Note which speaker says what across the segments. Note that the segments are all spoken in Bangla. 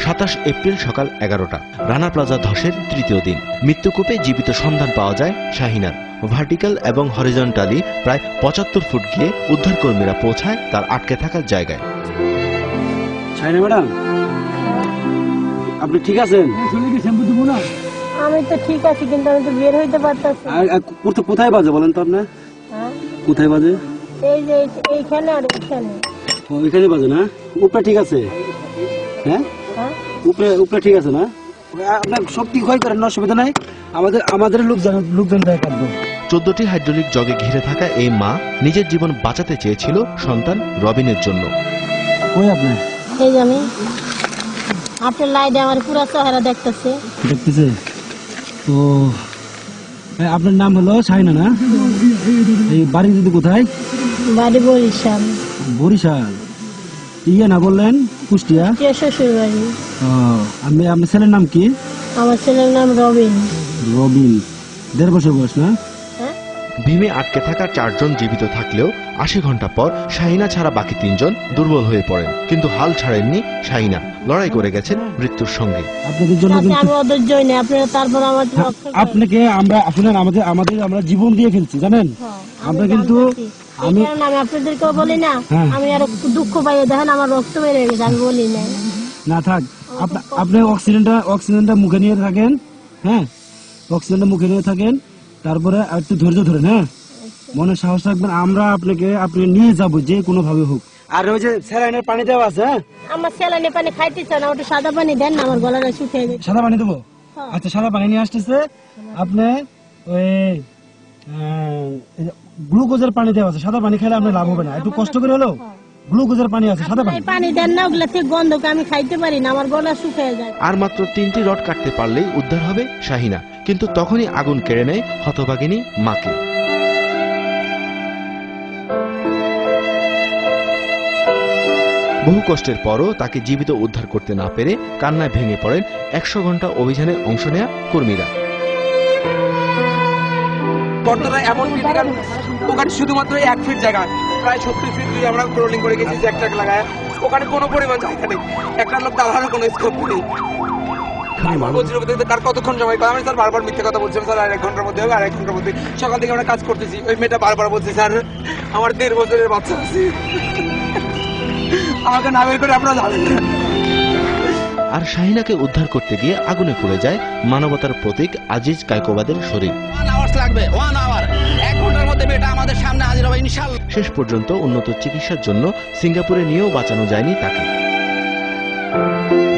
Speaker 1: 27 এপ্রিল সকাল 11টা, রানা প্লাজা ধসের তৃতীয় দিন। মৃত্যুকূপে জীবিত সন্ধান পাওয়া যায় শাহিনার। ভার্টিক্যাল এবং হরিজন্টালি প্রায় 75 ফুট গিয়ে উদ্ধারকর্মীরা পৌঁছায় তার আটকে থাকার জায়গায়।
Speaker 2: শাহিনা ম্যাডাম, আপনি ঠিক আছেন?
Speaker 3: আমি তো ঠিক আছি, কিন্তু আমি তো বের হইতে পারতাছি।
Speaker 2: কোথায় বাজে বলেন তো আপনার? কোথায় বাজে?
Speaker 3: এই যে এইখানে আর এইখানে।
Speaker 2: ওইখানে বাজে না? উপরে ঠিক আছে? হ্যাঁ, উপরে ঠিক আছে না? আপনার শক্তি ক্ষয় করেন, অসুবিধা নাই। আমাদের লোকজন দেয় কাটবো।
Speaker 1: 14টি হাইড্রোলিক জগে ঘিরে থাকা এই মা নিজের জীবন বাঁচাতে চেয়েছিল সন্তান রবিনের জন্য।
Speaker 2: কই আপনি?
Speaker 3: এই যে আমি আপনার লাইটে আমার পুরো চেহারা দেখতেছে।
Speaker 2: তো আপনার নাম হলো শাহিনা না? এই বাড়ি যদি কোথায়?
Speaker 3: বাড়ি বরিশাল।
Speaker 2: বরিশাল? ইয়ে না বললেন কুষ্টিয়া?
Speaker 3: শ্বশুর বাড়ি।
Speaker 2: আপনার ছেলের নাম কি?
Speaker 3: আমার ছেলের নাম রবিন।
Speaker 2: রবিন, 1.5 বছর বয়স না?
Speaker 1: ভীমে আটকে থাকা 4 জন জীবিত থাকলেও 80 ঘন্টা পর শাহিনা ছাড়া বাকি 3 জন দুর্বল হয়ে পড়েন। কিন্তু হাল ছাড়েননি শাহিনা, লড়াই করে গেছেন মৃত্যুর সঙ্গে।
Speaker 2: আপনাদের জন্য আপনাকে আমরা জীবন দিয়ে ফেলছি, জানেন? আমরা কিন্তু
Speaker 3: আমি আপনাদেরকেও বলি না, আমি আর দুঃখ পাই, দেখেন আমার রক্ত বেড়ে গেছে, আমি বলি না
Speaker 2: থাক। আপনি অক্সিজেনটা মুখে নিয়ে থাকেন, হ্যাঁ, অক্সিজেনটা মুখে নিয়ে থাকেন। তারপরে একটু ধৈর্য ধরেন, হ্যাঁ, মনে সাহস রাখবেন। আমরা আপনি নিয়ে যাবো যে কোনো ভাবে হোক। আর ওই যে স্যালাইনের পানি দেওয়া আছে,
Speaker 3: আমার স্যালাইনের পানি খাইতে চান, ওটা সাদা পানি দেন না, আমার গলাটা শুকিয়ে যায়।
Speaker 2: সাদা পানি দেবো? আচ্ছা, সাদা পানি নিয়ে আসতেছে। আপনি ওই গ্লুকোজের পানি দেওয়া আছে, সাদা পানি খেলে আপনার লাভ হবে না, একটু কষ্ট করে হলেও গ্লুকোজের পানি আছে, সাদা
Speaker 3: পানি দেন না, ওগুলা থেকে গন্ধকে আমি খাইতে পারি না, আমার গলা শুকিয়ে যায়।
Speaker 1: আর মাত্র 3টি রড কাটতে পারলেই উদ্ধার হবে শাহিনা, কিন্তু তখনই আগুন কেড়ে নেয় হতভাগিনী মাকে। বহু কষ্টের পরও তাকে জীবিত উদ্ধার করতে না পেরে কান্নায় ভেঙে পড়েন 100 ঘন্টা অভিযানে অংশ নেয়া কর্মীরা।
Speaker 4: এমন ক্রিটিক্যাল, ওখানে শুধুমাত্র 1 ফিট জায়গা, প্রায় 70 ফিট দিয়ে আমরা ক্রলিং করে গেছি জ্যাক ট্যাক লাগায়। ওখানে কোনো পরিমাণ জায়গা নেই, একটা লোক দাঁড়ানোর কোনো স্কোপ নেই। তার কতক্ষণ সময়? আমি স্যার বারবার মিথ্যে কথা বলছিলাম, স্যার 1 ঘন্টার মধ্যে হবে, 1 ঘন্টার মধ্যে। সকাল থেকে আমরা কাজ করতেছি, ওই মেয়েটা বারবার বলছে, স্যার আমার 1.5 বছরের বাচ্চা আছে, আমাকে না বের করে আপনারা যাবেন।
Speaker 1: আর শাহিনাকে উদ্ধার করতে গিয়ে আগুনে পুড়ে যায় মানবতার প্রতীক আজিজ কায়কোবাদের শরীর। শেষ পর্যন্ত উন্নত চিকিৎসার জন্য সিঙ্গাপুরে নিয়েও বাঁচানো যায়নি তাকে।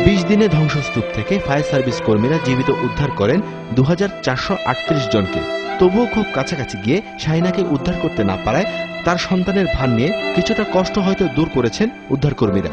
Speaker 1: 20 দিনে ধ্বংসস্তূপ থেকে ফায়ার সার্ভিস কর্মীরা জীবিত উদ্ধার করেন 2438 জনকে। তবুও খুব কাছাকাছি গিয়ে শাহিনাকে উদ্ধার করতে না পারায় তার সন্তানের ভার নিয়ে কিছুটা কষ্ট হয়তো দূর করেছেন উদ্ধারকর্মীরা।